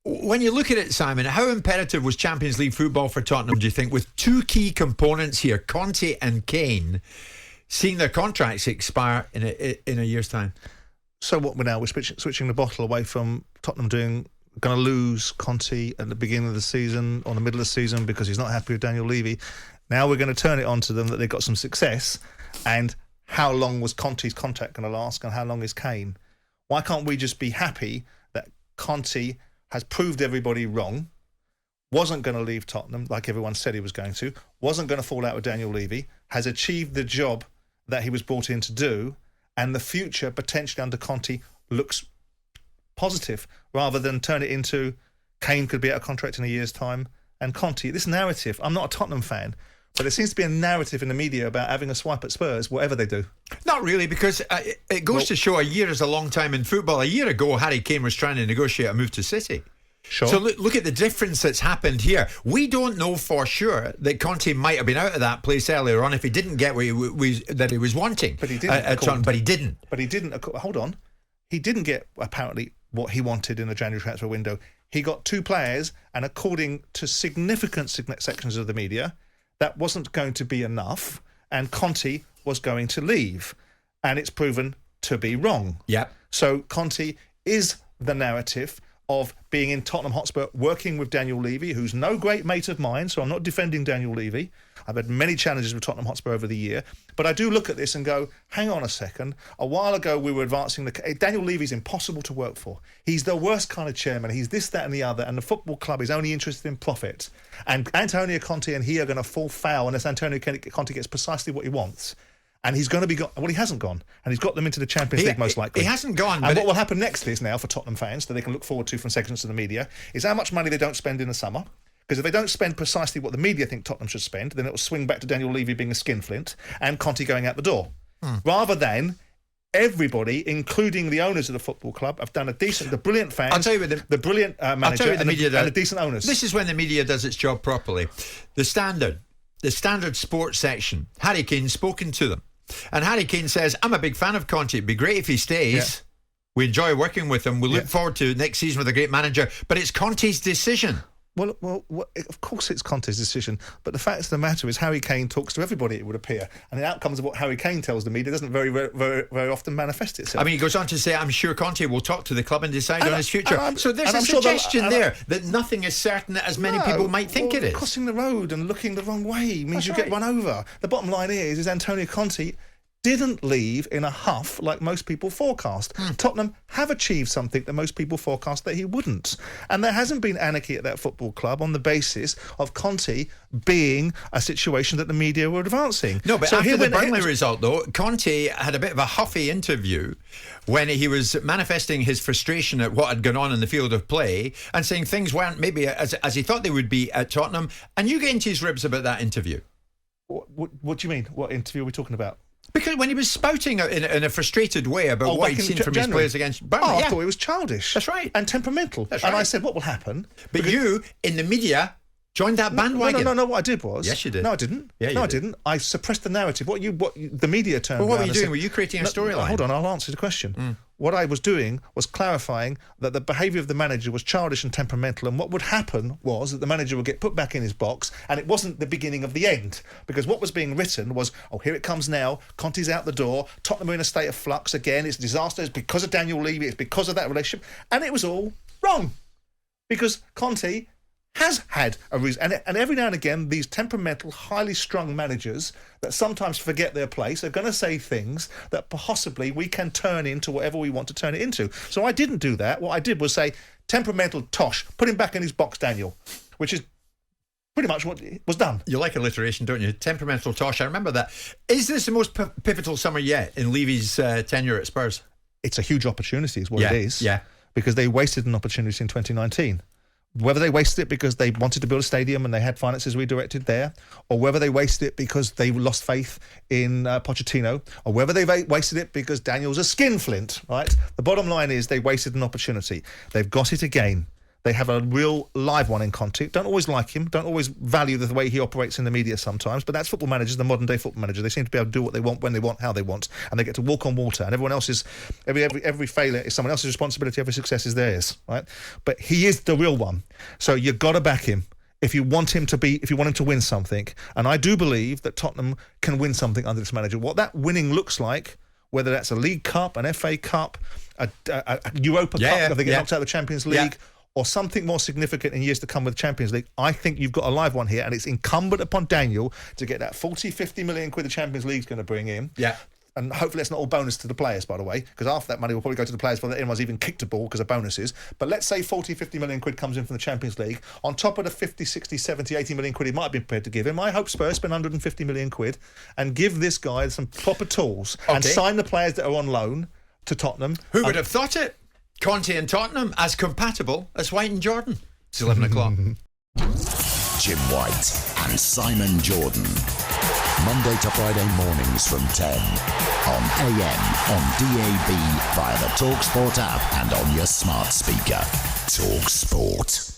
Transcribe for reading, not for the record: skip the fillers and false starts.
When you look at it, Simon, how imperative was Champions League football for Tottenham, do you think, with two key components here, Conte and Kane, seeing their contracts expire in a year's time? So what we're switching the bottle away from Tottenham going to lose Conte at the beginning of the season or the middle of the season because he's not happy with Daniel Levy. Now we're going to turn it on to them that they've got some success, and how long was Conte's contract going to last and how long is Kane? Why can't we just be happy that Conte has proved everybody wrong, wasn't going to leave Tottenham like everyone said he was going to, wasn't going to fall out with Daniel Levy, has achieved the job that he was brought in to do, and the future potentially under Conte looks positive, rather than turn it into Kane could be out of contract in a year's time and Conte. This narrative, I'm not a Tottenham fan, but there seems to be a narrative in the media about having a swipe at Spurs, whatever they do. Not really, because it goes to show a year is a long time in football. A year ago, Harry Kane was trying to negotiate a move to City. Sure. So look at the difference that's happened here. We don't know for sure that Conte might have been out of that place earlier on if he didn't get what he was wanting. But he didn't. But he didn't. But he didn't. Hold on. He didn't get, apparently, what he wanted in the January transfer window. He got two players, and according to significant sections of the media, that wasn't going to be enough, and Conte was going to leave. And it's proven to be wrong. Yeah. So Conte is the narrative of being in Tottenham Hotspur, working with Daniel Levy, who's no great mate of mine, so I'm not defending Daniel Levy. I've had many challenges with Tottenham Hotspur over the year, but I do look at this and go, hang on a second. A while ago, we were advancing Daniel Levy's impossible to work for. He's the worst kind of chairman. He's this, that, and the other, and the football club is only interested in profit. And Antonio Conte and he are going to fall foul unless Antonio Conte gets precisely what he wants. And he's going to be gone. Well, he hasn't gone. And he's got them into the Champions League most likely. He hasn't gone. And what will happen next is now for Tottenham fans that they can look forward to from segments of the media is how much money they don't spend in the summer. Because if they don't spend precisely what the media think Tottenham should spend, then it will swing back to Daniel Levy being a skinflint and Conte going out the door. Rather than everybody, including the owners of the football club, have done the brilliant fans, I'll tell you what the brilliant manager and the decent owners. This is when the media does its job properly. The Standard sports section, Harry Kane spoken to them. And Harry Kane says, I'm a big fan of Conte. It'd be great if he stays. Yeah. We enjoy working with him. We look forward to next season with a great manager. But it's Conte's decision. Well, of course it's Conte's decision. But the fact of the matter is Harry Kane talks to everybody, it would appear. And the outcomes of what Harry Kane tells the media doesn't very, very, very often manifest itself. I mean, he goes on to say, I'm sure Conte will talk to the club and decide on his future. So there's a suggestion there that nothing is certain as many people might think it is. Crossing the road and looking the wrong way means get run over. The bottom line is Antonio Conte didn't leave in a huff like most people forecast. Tottenham have achieved something that most people forecast that he wouldn't. And there hasn't been anarchy at that football club on the basis of Conte being a situation that the media were advancing. No, but after the Burnley result, though, Conte had a bit of a huffy interview when he was manifesting his frustration at what had gone on in the field of play and saying things weren't maybe as he thought they would be at Tottenham. And you get into his ribs about that interview. What do you mean? What interview are we talking about? Because when he was spouting in a frustrated way about what he'd seen from his players against Burnley. I thought he was childish. That's right. And temperamental. That's right. And right. I said, what will happen? But you, in the media, joined that bandwagon. No. What I did was... Yes, you did. No, I didn't. Yeah, I didn't. I suppressed the narrative. The media turned around. Well, what were you doing? Were you creating a storyline? Hold on, I'll answer the question. What I was doing was clarifying that the behaviour of the manager was childish and temperamental, and what would happen was that the manager would get put back in his box, and it wasn't the beginning of the end. Because what was being written was, here it comes now, Conte's out the door, Tottenham are in a state of flux again, it's a disaster, it's because of Daniel Levy, it's because of that relationship, and it was all wrong. Because Conte has had a reason. And every now and again, these temperamental, highly strung managers that sometimes forget their place are going to say things that possibly we can turn into whatever we want to turn it into. So I didn't do that. What I did was say, temperamental tosh, put him back in his box, Daniel, which is pretty much what was done. You like alliteration, don't you? Temperamental tosh. I remember that. Is this the most pivotal summer yet in Levy's tenure at Spurs? It's a huge opportunity is what it is. Yeah. Because they wasted an opportunity in 2019. Whether they wasted it because they wanted to build a stadium and they had finances redirected there, or whether they wasted it because they lost faith in Pochettino, or whether they wasted it because Daniel's a skinflint, right? The bottom line is they wasted an opportunity. They've got it again. They have a real live one in Conte. Don't always like him. Don't always value the way he operates in the media sometimes. But that's football managers, the modern day football manager. They seem to be able to do what they want, when they want, how they want, and they get to walk on water. And everyone else's every failure is someone else's responsibility. Every success is theirs, right? But he is the real one. So you've got to back him if you want him to win something. And I do believe that Tottenham can win something under this manager. What that winning looks like, whether that's a League Cup, an FA Cup, a Europa Cup, if they get knocked out of the Champions League, or something more significant in years to come with the Champions League, I think you've got a live one here, and it's incumbent upon Daniel to get that 40-50 million quid the Champions League's going to bring in. Yeah. And hopefully that's not all bonus to the players, by the way, because after that money will probably go to the players before anyone's even kicked a ball because of bonuses. But let's say 40-50 million quid comes in from the Champions League. On top of the 50, 60, 70, 80 million quid he might have been prepared to give him, I hope Spurs spend 150 million quid and give this guy some proper tools and sign the players that are on loan to Tottenham. Who would have thought it? Conte and Tottenham as compatible as White and Jordan. It's 11 o'clock. Jim White and Simon Jordan. Monday to Friday mornings from 10 on AM, on DAB, via the talkSPORT app and on your smart speaker. talkSPORT.